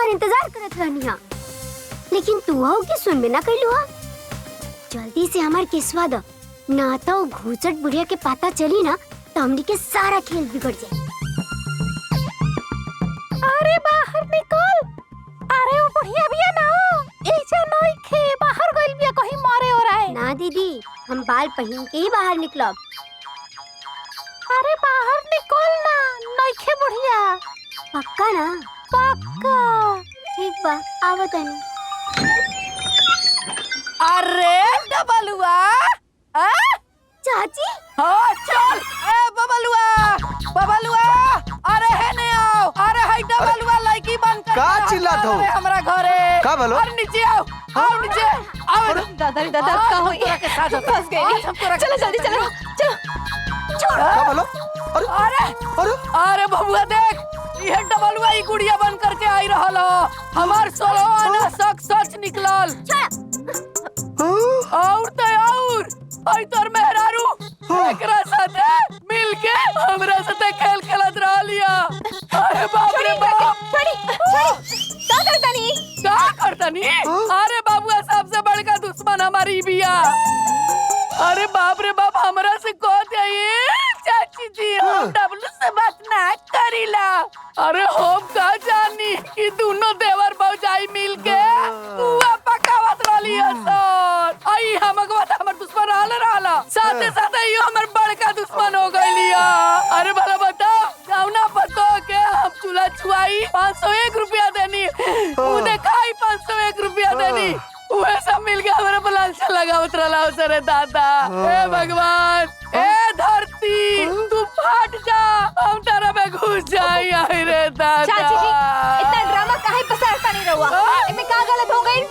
तोहर इंतजार करत रहनी हा, लेकिन तू हो के सुन में ना कैलू हा। जल्दी से हमार केसवा द, ना तो घूसट बुढ़िया के पता चली ना तो हमनी के सारा खेल बिगड़ जाए। अरे बाहर निकल। अरे वो बुढ़िया भी है ना, ऐसा नहीं खे बाहर गइल बिया कहीं मारे हो रहा है। ना दीदी, हम बाल पहन के ही बाहर निकलब। अरे बाहर निकल ना, नहीं खे बुढ़िया। पक्का ना? पक्का। ठीक बा, आवत है। अरे डबलुआ, चाची हाँ चल। ए बबलुआ, अरे है नहीं आओ। अरे है डबलुआ लड़की बन कर का चिल्लात हो? हमरा घरे का बोलो? अरे नीचे आओ, आओ नीचे आओ। दादा रे दादा, का होई? के साथ फंस गई। चलो जल्दी चलो, चलो। का बोलो? अरे बबुआ देख, ये डबलुआ ही गुड़िया बन करके आई रहल हो। हमार सोलवाना सच निकलल। और तो और आई तोर मेहरारू एकरा साथे मिलके हमरा साथे खेल खेलत रहलिया। अरे बाप रे बाप, छोड़ी का करता नी? अरे बाबुआ सबसे बड़का दुश्मन हमारी बिया। अरे बाप रे बाप, हमरा से कह दिए चाची जी हम डबलू से बात ना करीला। अरे हम का जानी कि दोनों देवर भौजाई मिलके बुआ पकावत रहलिया सर। आई हमर दुश्मन रहला साथे साथे यो हमर बड़का दुश्मन हो गइलिया। अरे भला बताओ, जाऊना पतो के हम चूल्हा छुआई 501 रुपया देनी, उ देखाई 501 रुपया देनी, उहे सब मिलके हमारे बलाल से लगावत रहला सरे दादा। हे भगवान, ए धरती तू फाट जा, हम तारा में घुस जाई। आई रे दादा। चाची जी, इतना ड्रामा काहे पसारता नहीं रहुआ? इनमें का गलत हो गई?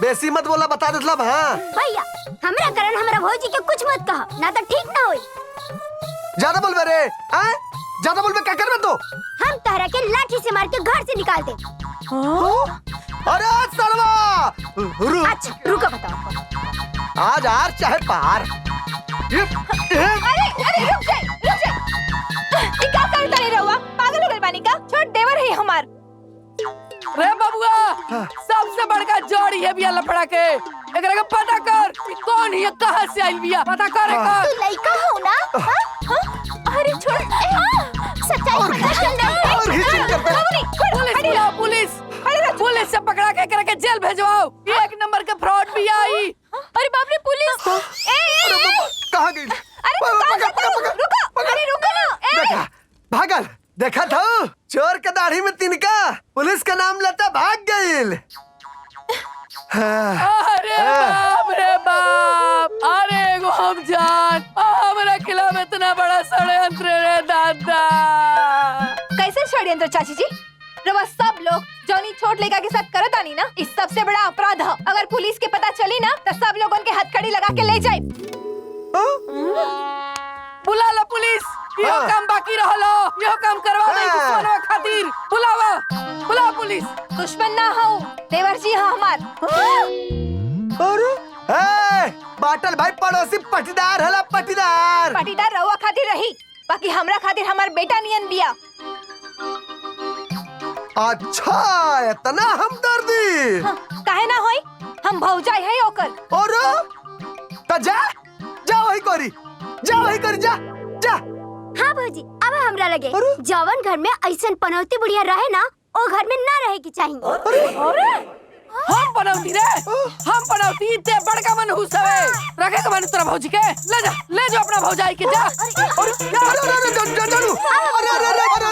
बेसी मत बोला, बता देतला। हाँ भैया, हमरा कारण हमरा भौजी के कुछ मत कहा, ना तो ठीक ना होई। ज्यादा बोल रे, ज्यादा बोल क्या कर तो? हम तारा के लाठी से मार के घर से निकाल दे। अरे सरवा, अच्छा रुको, बताओ। आज आर चाहे पार। अरे रुक जाए। ये क्या करता नहीं रहुआ? पागल हो गए बानी का? छोड़, देवर है हमार। रे बबुआ, सबसे बड़का जड़ी है बिया लफड़ा के। एकरा के पता कर कि कौन है, कहां से आइल बिया, पता कर। तू लड़का हो ना? अरे छोड़, सच्चाई पता चल रहा है। पुलिस से पकड़ा के एकरा के जेल भेजवाओ। एक नंबर के फ्रॉड भी आई। अरे बाप रे, पुलिस! कहाँ गई? अरे रुको ना। भागल, देखा था चोर के दाढ़ी में तिनका, पुलिस का नाम लेता भाग गई। अरे बाप रे बाप, अरे एगो हम जान, हमरा खिलाफ इतना बड़ा षड्यंत्र रे दादा। कैसे षड्यंत्र चाची जी? रवा सब लोग जॉनी छोट लेगा के साथ करत आनी ना, इस सबसे बड़ा अपराध है। अगर पुलिस के पता चली ना तो सब लोग उनके हथकड़ी लगा के ले जाए। बुला लो पुलिस, यो काम बाकी रहलो, यो काम करवा दे दुश्मनों खातिर। बुलाओ पुलिस। दुश्मन ना हो, देवर जी हाँ हमार। अरे बाटल भाई पड़ोसी पटीदार हला, पटीदार रवा खातिर रही, बाकी हमरा खातिर हमार बेटा नियन बिया। अच्छा इतना हमदर्दी। काहे ना होई, हम भौजाई है ओकर। और तो जा वही करी, जा। हाँ भौजी, अब हमरा लगे जवन घर में ऐसन पनौती बुढ़िया रहे ना, ओ घर में ना रहे की चाहिए। हम पनौती ते बड़का मन हुसवे रखे के मन तोरा भौजी के ले जा अपना भौजाई के जा।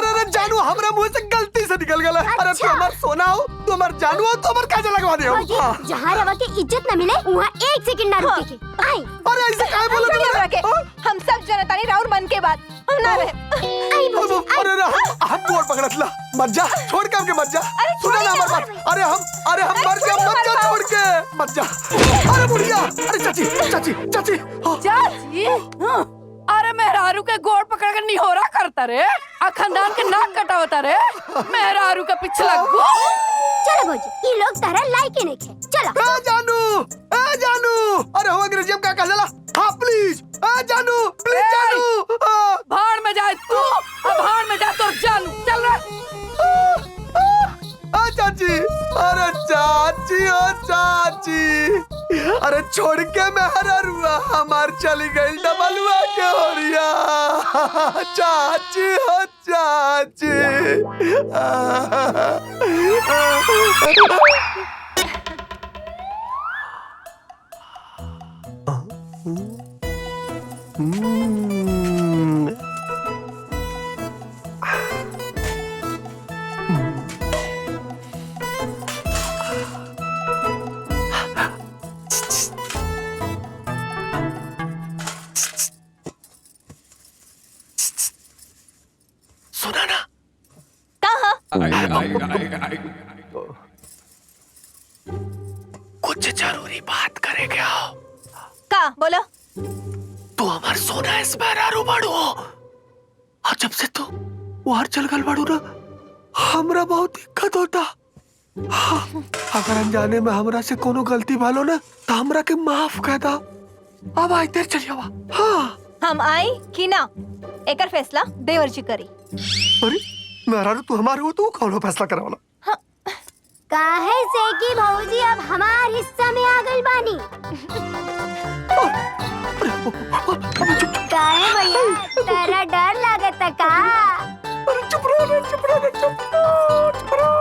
अरे जानू, हमरा मुंह से गलती से निकल गया। अरे तू हमार सोना हो, तू हमार जानू हो, तू हमार काजे लगवा दे हो। जहाँ रवा के इज्जत न मिले वहाँ 1 सेकंड ना रुके के। आई अरे ऐसे काहे बोलत हो? हम सब जनता नहीं राउर मन के बाद हम ना रहे। अरे हम गोड़ पकड़तला, मत जा, छोड़ के मत जा। सुना ना हमार बात। अरे हम मर गए, मत जा, छोड़ के मत जा। अरे बुढ़िया, अरे चाची। अरे मेहरारू के गोड़ पकड़ के निहोरा करता रे, खानदान के नाक कटावता रे, मेहरारू का पिछला गो। चलो भौजी, ये लोग तारा लायक नहीं थे। चलो। ए जानू, अरे हो अंग्रेजी में क्या कहला? हाँ प्लीज, जानू प्लीज, जानू। भाड़ में जाए तू, भाड़ में जा तो जानू, चल रहा। चाची हो चाची, अरे छोड़ के मेहरा रुआ हमार चली गई डबलुआ के ओरिया। चाची हो चाची। सुना ना? कहाँ? कुछ जरूरी बात करेंगे आओ। का बोलो। तू हमार सोना इस मेहरारू बाड़ू हो, और जब से तू वहां चल गल बाड़ू ना, हमरा बहुत दिक्कत होता। हाँ, अगर अनजाने में हमरा से कोनो गलती भालो ना तो हमरा के माफ कर दा। अब आई तेर चलिए बा। हाँ हम आई कि ना एकर फैसला देवर जी करी। अरे मेहरारू तू हमारे हो, तू कौन फैसला करे वाला? काहे से कि भौजी अब हमार हिस्सा में आ गई बानी। काहे भैया तेरा डर लागता का? अरे चुप रहो, चुप रहो, चुप रहो।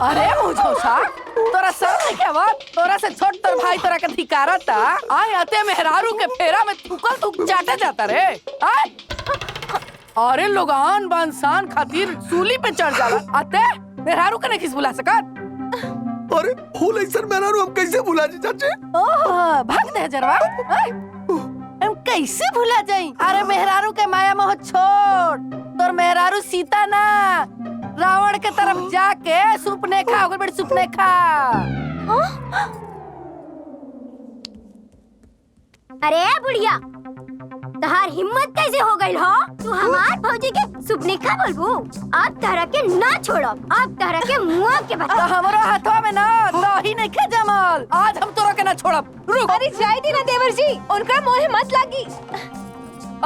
अरे मुझोसा, तोरा सर में क्या बात? तोरा से छोट तोर भाई तोरा के धिकारा था। आए आते मेहरारू के फेरा में थूकल थूक चाटे जाता रे। आए अरे लोग आन बान शान खातिर सूली पे चढ़ जाला। आते मेहरारू के नहीं किस बुला सकत। अरे फूल ऐसा मेहरारू हम कैसे भुला जी चाची? ओह भाग दे जरवा। हम कैसे भुला जाई? अरे मेहरारू के माया मोह छोड़। तोर मेहरारू सीता ना रावण के तरफ जाके सुपने खा, ओकर बड़ी सुपने खा। अरे बुढ़िया, तहार हिम्मत कैसे हो गई हो? तू हमार फौजी के सुपने खा बोलबू? अब तरह के ना छोड़ो, अब तरह के मुआ के बता। हमारो हाथवा में ना दही नहीं खे जमल। आज हम तोरा के ना छोड़ब। रुक। अरे जाई दी ना देवर जी, उनका मोह मत लागी।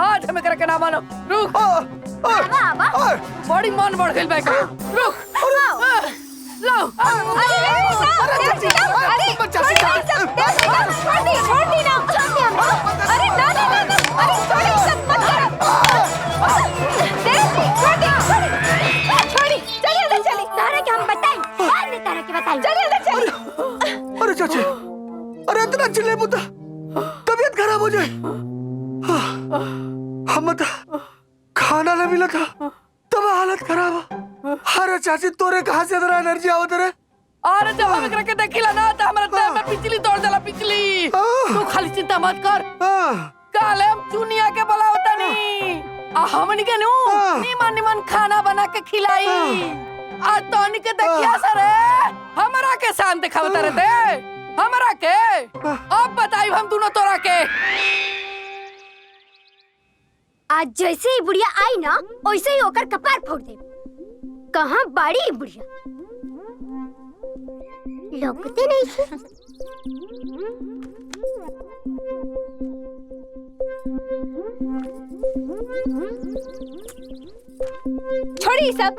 आज हमें करे के ना मानो। रुक। आवा आवा। बड़ी मन बढ़ गइल बा। रुक। लो। अरे देवर जी ना, अरे छोड़ दी ना। अरे ना ना ना, अरे छोड़ी सब मत करो। छोड़ी, चलिए अंदर चली। तारा के हम बताई, बाद में तारा के बताई। चलिए अंदर चली। अरे चाची, अरे इतना चिल्ले पुता, तबीयत खराब हो जाए। हम तो खाना ना मिला था, तब हालत खराब। अरे चाची तोरे कहाँ से इतना एनर्जी आवत रे? अरे जब हम एकरा के देखिला ना त हमरा देह में बिजली दौड़ जाला, बिजली। तू खाली चिंता मत कर। काले हम चुनिया के बुलावता नी। हमनी के नु निमन खाना बना के खिलाई। आ तोनी के देखिया सरे हमरा के शान दिखावत रहते। हमरा के अब बताई हम दोनों तोरा के। आज जैसे ही बुढ़िया आई ना, वैसे ही होकर कपार फोड़ दे। कहाँ बाड़ी बुढ़िया? लौकते नहीं थे। छोड़ी सब।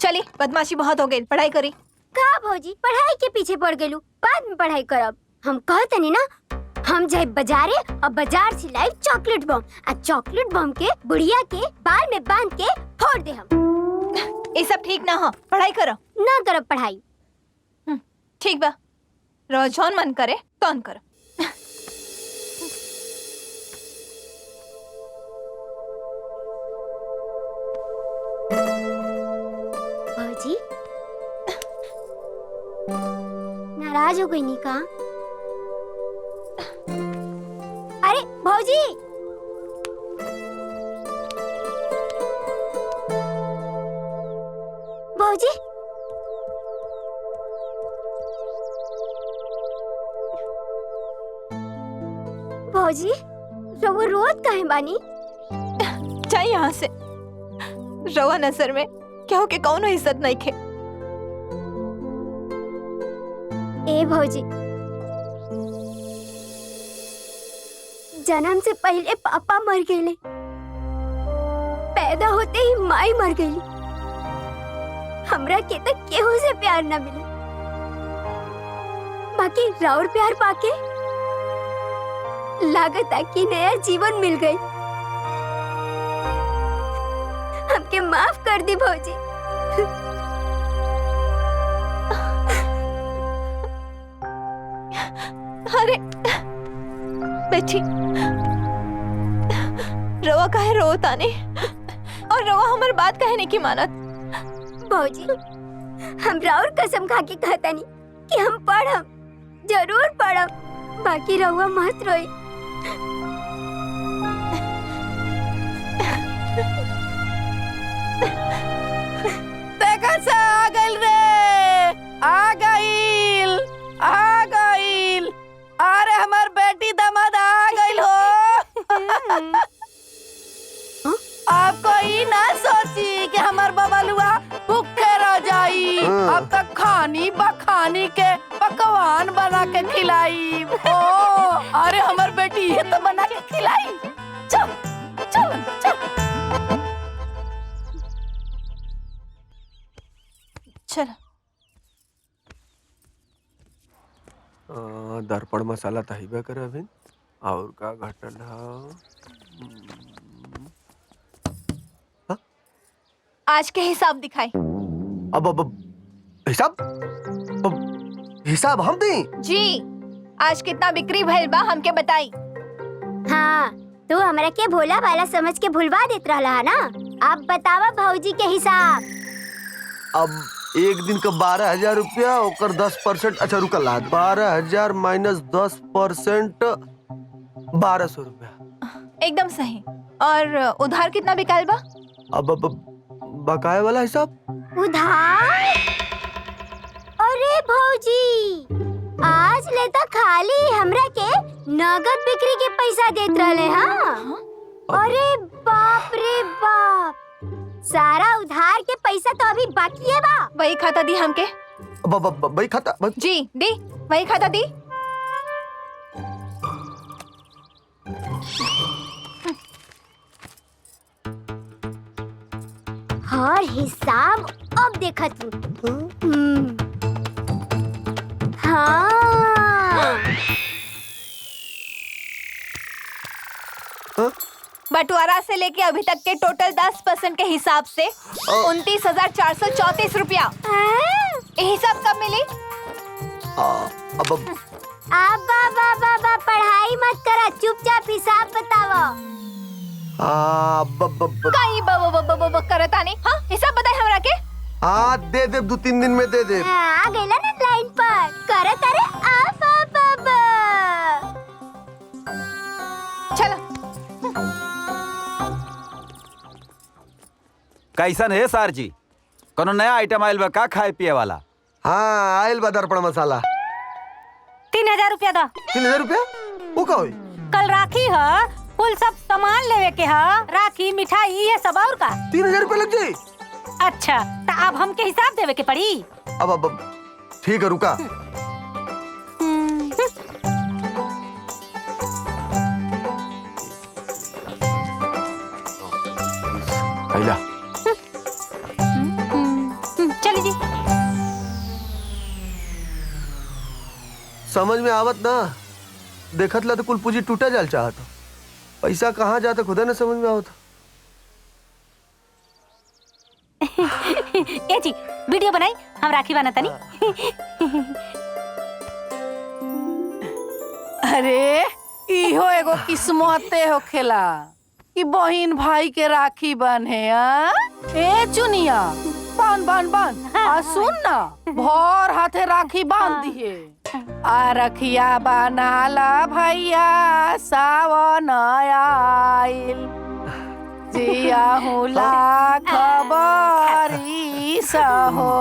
चली, बदमाशी बहुत हो गई, पढ़ाई करी। का भौजी पढ़ाई के पीछे पड़ गेलू? बाद में पढ़ाई करब। हम कहते नहीं ना, हम जाए बाजारे और बाजार से लाई चॉकलेट बम। आ चॉकलेट बम के बुढ़िया के बाल में बांध के फोड़ दे हम। ये सब ठीक ना हो, पढ़ाई करो। ना करब पढ़ाई। ठीक बा, रोजौन मन करे कौन करो। भौजी नाराज हो गई नी का? अरे भौजी, भौजी भौजी रवा रोत काहे बानी? जाए यहाँ से। रवा नजर में केहू के कौनो इज्जत नहीं खे। ए भौजी, जन्म से पहले पापा मर गए, पैदा होते ही माई मर गई। हमरा के तो केहू से प्यार न मिले, बाकी राउर प्यार पाके लागत है कि नया जीवन मिल गई। हमके माफ कर दी भौजी। अरे बेटी, रवा काहे रोता ने और रवा हमार बात काहे नहीं की मानत? भौजी, हम राउर कसम खा के कहता नहीं कि हम पढ़म, जरूर पढ़म, बाकी रहुआ मत रोई। देखा सा आ गइल रे, आ गइल, आ गइल। अरे हमार बेटी दामाद आ गइल हो। अब कोई ना सोची कि हमार बबलुआ भूखे रह जाई। अब तक खानी बखानी के पकवान बना के खिलाई। ओ अरे हमार बेटी ये तो बना के खिलाई। चल चल चल चल। दर्पण मसाला तहिबे करे अभी और का घटल है। आज के हिसाब दिखाई। अब हिसाब हिसाब हम दी जी, आज कितना बिक्री भइल बा हमके बताई। हाँ, तू हमरा के भोला वाला समझ के भुलवा देत रहला है ना। अब बतावा भौजी के हिसाब। अब एक दिन का 12,000 रुपया ओकर 10%। अच्छा रुका ला, 12,000 माइनस 10% 1,200 रुपया। एकदम सही। और उधार कितना बिकाल बा? अब बकाया वाला हिसाब। उधार? अरे भौजी, आज ले तो खाली हमरा के नगद बिक्री के पैसा देत रहले। हाँ, अरे बाप रे बाप, सारा उधार के पैसा तो अभी बाकी है बा। वही खाता दी हमके। भाई खाता जी दी, वही खाता दी। हर हिसाब अब देखा तू। हाँ, बंटवारा से लेके अभी तक के टोटल 10% के हिसाब से 29,434 रुपया। ये हिसाब कब मिली? अब पढ़ाई मत करा, चुपचाप हिसाब बतावा। कहीं करता नहीं। हाँ, हिसाब बताए हमरा के। हाँ दे दे, 2-3 दिन में दे दे। आ गइला ना लाइन पर। करे करे चलो। कैसन है सर जी? कोनो नया आइटम आयल बा का खाए पिए वाला? हाँ आयल बा दर्पण मसाला। 3,000 रुपया दा। 3,000 रुपया? वो का होई? कल राखी है, कुल सब सामान लेवे के है, राखी मिठाई ये सब और का। 3,000 रुपया लग जाई? अच्छा, तो अब हमके हिसाब देवे के पड़ी। अब ठीक है, रुका। कैला चली जी। समझ में आवत ना, देखत ला तो कुल पूंजी टूटा जाल चाहत। पैसा कहाँ जाता खुदा न समझ में आवत। ए जी, वीडियो बनाई, हम राखी बनाता नहीं। अरे इहो एगो किस्मते होखेला कि बहिन भाई के राखी बने। ए चुनिया, बांध बांध बांध। आ सुन ना, भर हाथे राखी बांध दिए। आ रखिया बनाला भैया, सावन आइल, जिया हुला खबरी सहो।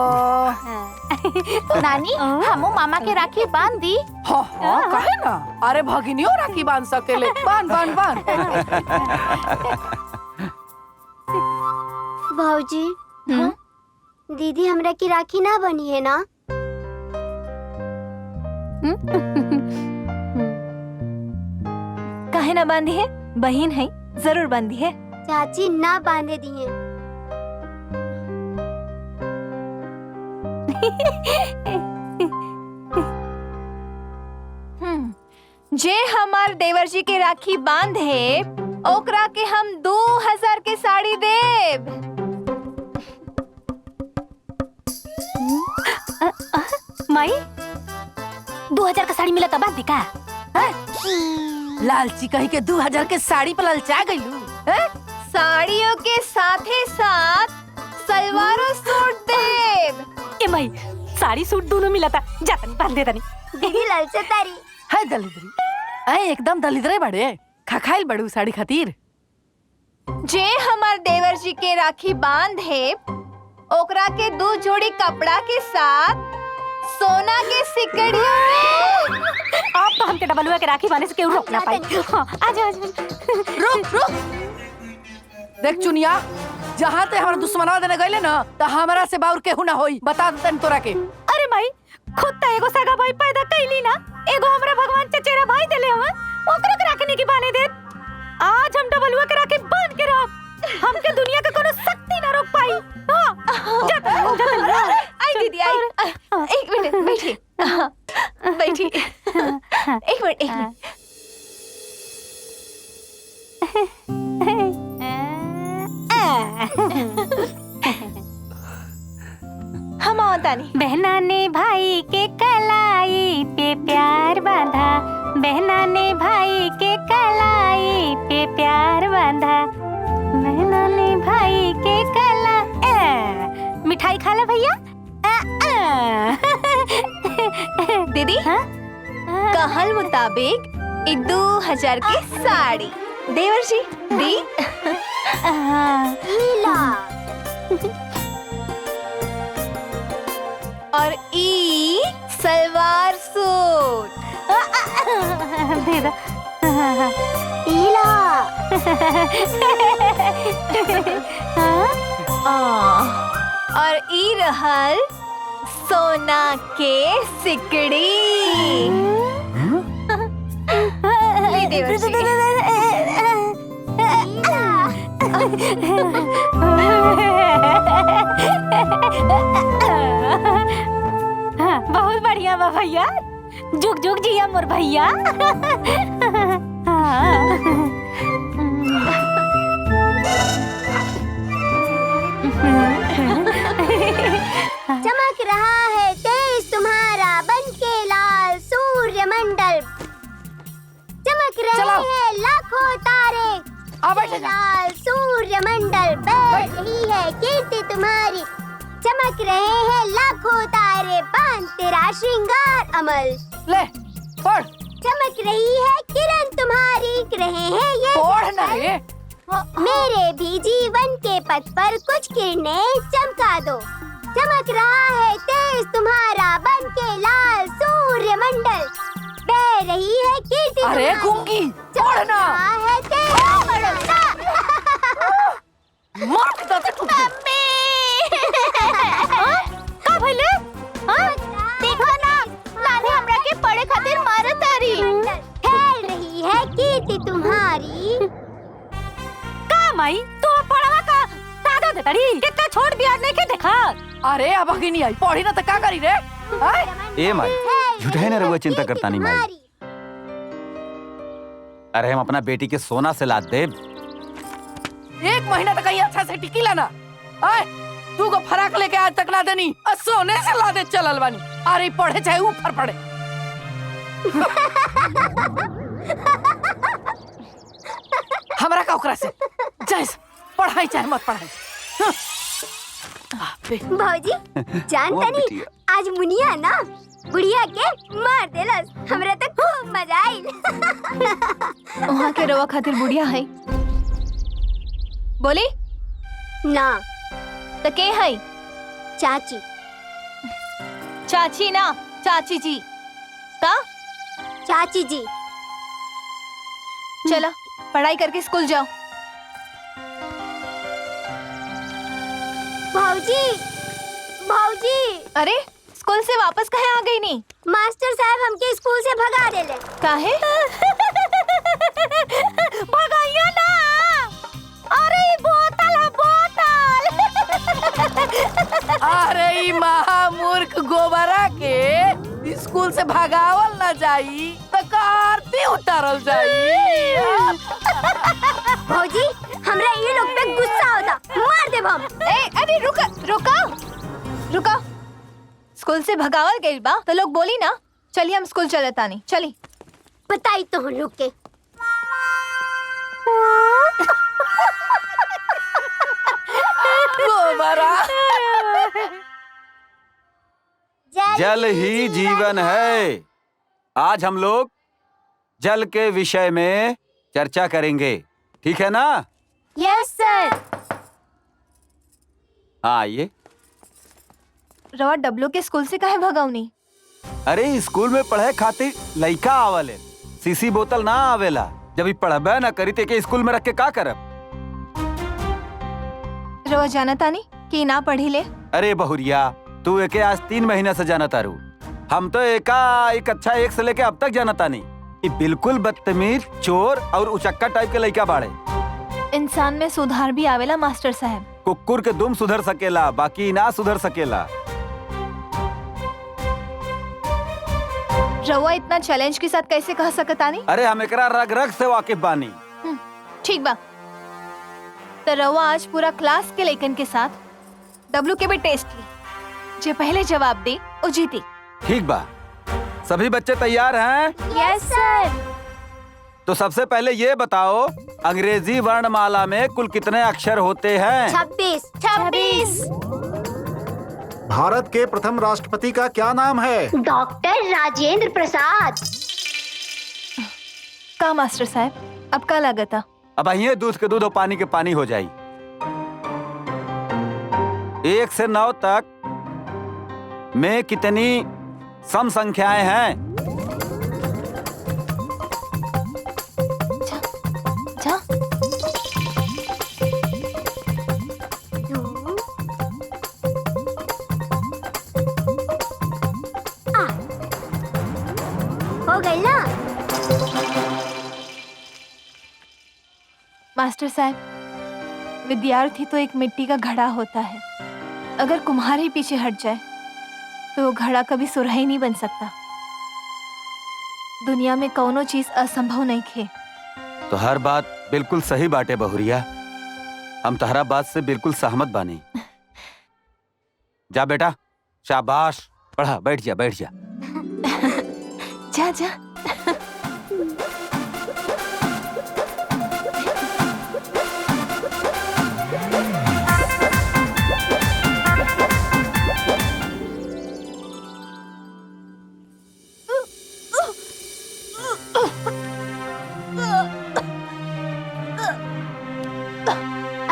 नानी, हमू मामा के राखी बांध दी। हाँ हाँ, काहे ना? अरे भगिनियो राखी बांध सकेले। बांध बांध बांध। भौजी, दीदी हमरा की राखी ना बनी है ना? काहे ना बांधी है? बहन है, जरूर बांधी है। चाची ना बांधे दिए। जे हमार देवर जी के राखी बांधे ओकरा के हम 2000 के साड़ी देब। माई 2000 का साड़ी मिला तब बांध दी का? लालची कही के 2000 के साड़ी पर ललचा गईलू। साड़ियों के साथे साथ सलवारों सूट देब। ए माई साड़ी सूट दोनों मिला था, जाता नहीं बांध देता नहीं। दीदी ललचे तारी है दलिद्री, अरे एकदम दलिद्रे बड़े खाइल बड़ू साड़ी खातिर। जे हमार देवर जी के राखी बांधे ओकरा के 2 जोड़ी कपड़ा के साथ सोना के सिकड़ियों में। आप तो हमके डबल हुआ के राखी बांधने से क्यों रोक ना पाई? हाँ, आजा आजा। रुक देख चुनिया, जहाँ ते हमारा दुश्मनवा देने गईले ना तो हमारा से बाउर केहू ना होई, बता देतन तोरा के। अरे माई खुद तो एगो सगा भाई पैदा कैली ना, एगो हमरा भगवान चचेरा भाई देले हवा, ओकरा के राखी नहीं की बांधे दे। आज हम डबल हुआ के राखी बांध के रहो, हमके दुनिया के कोनो शक्ति ना रोक पाई। हाँ, जाता आई दीदी आई। एक मिनट बैठी, बैठी। एक मिनट। हम आवतानी। बहना ने भाई के कलाई पे प्यार बांधा, बहना ने भाई के कलाई पे प्यार बांधा, बहना ने भाई के कला। मिठाई खा ले भैया। दीदी कहल मुताबिक 2000 की साड़ी देवर जी दी। लीला और ई सलवार सूट दे दो। लीला और ई रहल सोना के सिकड़ी। ले देवर जी। बहुत बढ़िया बा भैया, जुग जुग जिया मोर भैया। चमक रहा है तेज तुम्हारा बनके लाल सूर्य मंडल, चमक रहे हैं लाखों तारे लाल सूर्य मंडल, बढ़ रही है कीर्ति तुम्हारी, चमक रहे हैं लाखों तारे, बांध तेरा श्रृंगार अमल। ले पढ़। चमक रही है किरण तुम्हारी, रहे हैं ये पढ़ ना रे। मेरे भी जीवन के पथ पर कुछ किरणें चमका दो, चमक रहा है तेज तुम्हारा बनके लाल सूर्य मंडल, बह रही है कीर्ति अरे तुम्हारी, गूंगी पढ़ ना। है तेज भरोसा। मार दे तू। का भइले? देखो ना नानी हमरा के पढ़े खातिर मारत तारी, फैल रही है कीर्ति तुम्हारी। का माई तू पढ़वा का दादा दे तड़ी कितना छोड़ दिया नहीं के देखा। अरे अब आगे नहीं आई, पढ़ी ना तो क्या करी रे? ए माई झूठे न रहुआ चिंता करता नहीं माई। अरे हम अपना बेटी के सोना से लाद दे। 1 महीना तक अच्छा से टिकी लाना। तू को फराक लेके आज तक ला देनी, सोने से ला दे चलल बानी। अरे पढ़े चाहे ऊपर पढ़े। हमरा का ओकरा से जैसे पढ़ाई चाहे मत पढ़ाई। भौजी जानता नहीं आज मुनिया ना बुढ़िया के मार देलस, हमरा तक खूब मजा आइल। वहाँ के रवा खातिर बुढ़िया है बोली ना तो के है? चाची। चाची ना चाची जी का? चाची जी। चलो पढ़ाई करके स्कूल जाओ। भौजी भौजी अरे स्कूल से वापस कहाँ आ गई नी? मास्टर साहब हमके स्कूल से भगा देले। काहे? भगाइया ना। अरे बोतल है बोतल। अरे ई महामूर्ख गोबरा के स्कूल से भगावल ना जाई तो आरती उतारल जाई। भौजी हमरा ये लोग पे गुस्सा होता, मार देब हम। अरे रुका रुका रुका, स्कूल से भगावल गई बा तो लोग बोली ना, चलिए हम स्कूल चले तानी, चली। बताई तो हम लोग के। गोबरा जल ही जीवन है। आज हम लोग जल के विषय में चर्चा करेंगे, ठीक है ना? यस सर। हाँ आइए। रवा डब्लू के स्कूल से काहे भगावनी? अरे स्कूल में पढ़े खातिर लइका आवले, सीसी बोतल ना आवेला। जब ई पढ़बे ना करी ते के स्कूल में रख के का करब? रवा जाना तानी कि ना पढ़ी ले। अरे बहुरिया, तू एके आज 3 महीना से जाना तारू। हम तो एक अच्छा 1 से लेके अब तक जाना तानी। ये बिल्कुल बदतमीज, चोर और उचक्का टाइप के लइका बाड़े। इंसान में सुधार भी आवेला मास्टर साहब। कुकुर के दुम सुधर सकेला, बाकी ना सुधर सकेला। रवा इतना चैलेंज के साथ कैसे कह सकतानी? अरे हम एकरा रग रग से वाकिफ बानी। ठीक बा, तो रवा आज पूरा क्लास के लइकन के साथ डब्लू के भी टेस्ट ली। जो पहले जवाब दे वो जीती। ठीक बा, सभी बच्चे तैयार हैं? यस सर। तो सबसे पहले ये बताओ, अंग्रेजी वर्णमाला में कुल कितने अक्षर होते हैं? 26। भारत के प्रथम राष्ट्रपति का क्या नाम है? डॉक्टर राजेंद्र प्रसाद। का मास्टर साहब अब का लागता? अब ये दूध के दूध और पानी के पानी हो जाई। 1 से 9 तक में कितनी सम संख्याएं हैं? जा हो गई ना? मास्टर साहब, विद्यार्थी तो एक मिट्टी का घड़ा होता है। अगर कुम्हार ही पीछे हट जाए तो वो घड़ा कभी सुराही नहीं बन सकता। दुनिया में कौनो चीज असंभव नहीं खे। तो हर बात बिल्कुल सही बाटे बहुरिया, हम तहरा बात से बिल्कुल सहमत बानी। जा बेटा, शाबाश, पढ़ा, बैठ जा बैठ जा। जा जा।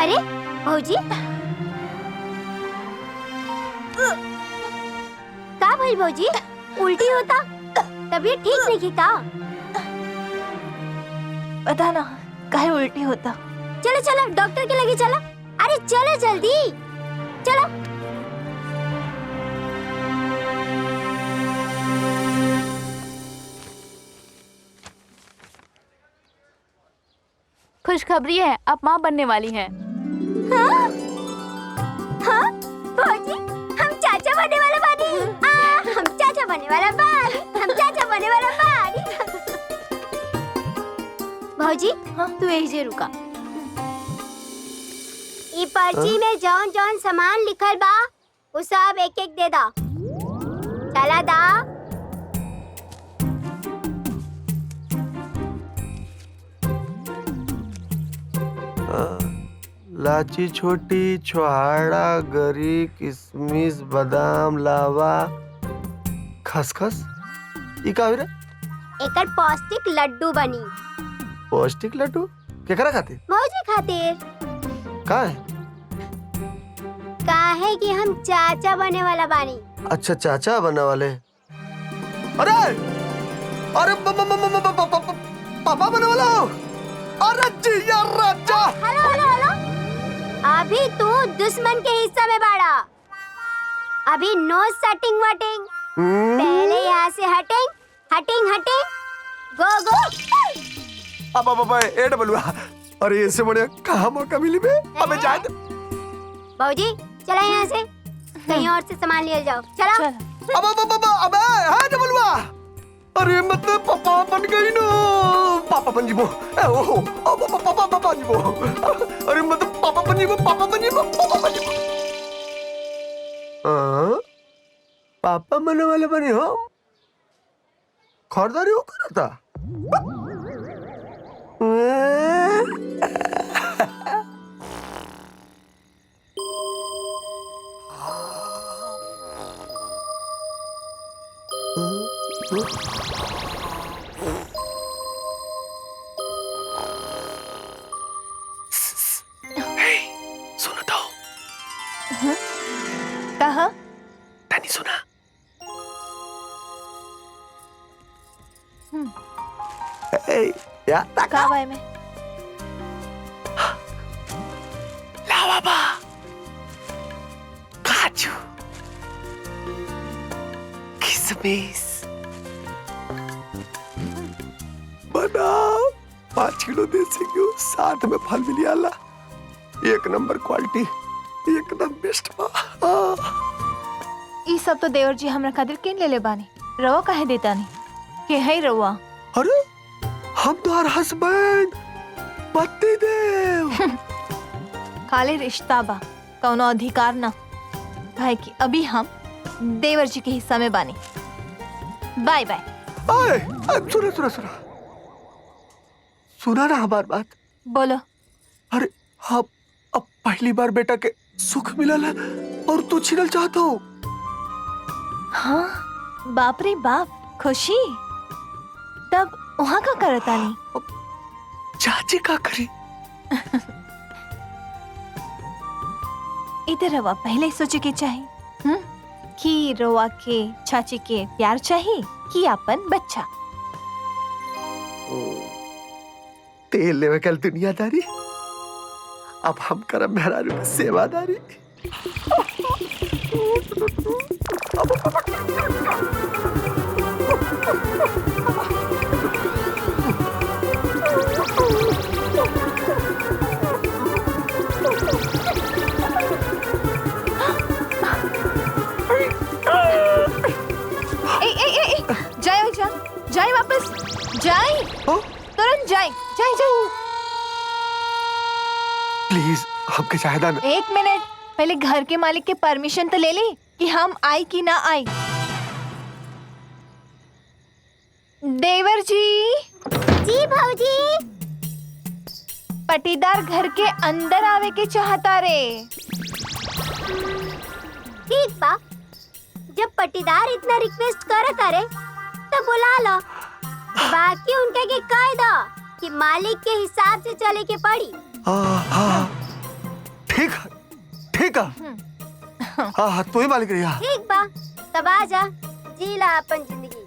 अरे भौजी, का भइल भौजी? उल्टी होता? तबीयत ठीक नहीं की का? पता ना काहे उल्टी होता। चलो चलो डॉक्टर के लगे चलो। अरे चलो जल्दी चलो। खुशखबरी है, आप माँ बनने वाली हैं। हाँ? हाँ? भौजी, हम चाचा बनने वाला बानी। हम चाचा बनने वाला बानी। हम चाचा बनने वाला बानी। भौजी, तू यही जे रुका। ई पर्ची में जौन जौन सामान लिखल बा, वो सब एक एक दे दा। चला दा। लाची छोटी, छोहाड़ा, गरी, किशमिश, बादाम, लावा, खसखस। ई का होइरा? एकर पौष्टिक लड्डू बनी। पौष्टिक लड्डू केकरा खातिर? भौजी खातिर। का है? काहे कि हम चाचा बनने वाला बानी। अच्छा, चाचा बनने वाले। अरे अरे पापा बनने वाला हो? अरे जिया राजा। हेलो हेलो हेलो, अभी तू दुश्मन के हिस्सा में बाड़ा। अभी नो सेटिंग वटिंग। पहले यहाँ से हटेंग हटेंग हटेंग। गो गो। अब एड बलुआ। अरे इससे बढ़िया कहाँ मौका मिली बे? अबे जा। भौजी चला यहाँ से। कहीं और से सामान ले जाओ। चला। चल अबे हाँ डबलुआ, अरे मतलब पापा बन गई ना, पापा बन जीबो, ओहो पापा बन जीबो, अरे मतलब पापा बन जीबो, पापा बन जीबो, पापा बन जीबो। पापा बनने वाले बने हो, खरीदारी हो करा था। सुनो तो, कहा तनी सुना। या कहा भाई में लावा काजू किशमिश बादाम 5 किलो देसी घी साथ में फल मिली आला, एक नंबर क्वालिटी, एकदम बेस्ट बा। ई सब तो देवर जी हमरा खातिर किन ले बानी, रवा काहे देता नहीं के है रवा। अरे हम तो हस्बैंड पति देव। खाली रिश्ता बा, कौनो अधिकार ना, काहे कि अभी हम देवर जी के हिस्सा में बानी। Bye bye. सुना सुना ना हमार बात। बोलो। अरे हाँ, अब पहली बार बेटा के सुख मिलल है और तू छीनल चाहता हो। हाँ बाप रे बाप, खुशी तब वहाँ का करता नहीं। चाची का करी। इधर रवा पहले ही सोचे के चाहिए कि रवा के चाची के प्यार चाहिए कि अपन बच्चा। तेल लेवे कल दुनियादारी, अब हम करम मेहरारू की सेवादारी। जाए वापस जाए, तुरंत जाए जाए जाए। प्लीज हमके चाहदा ना। एक मिनट, पहले घर के मालिक के परमिशन तो ले ली कि हम आई कि ना आई। देवर जी। जी भाऊजी। पटीदार घर के अंदर आवे के चाहता रे। ठीक बा, जब पटीदार इतना रिक्वेस्ट करता रे तो बुला लो, बाकी उनके के कह दो कि मालिक के हिसाब से चले के पड़ी। हाँ ठीक है, ठीक है। हाँ तू ही मालिक रही। ठीक बा, तब आ जा, जी ला अपन जिंदगी।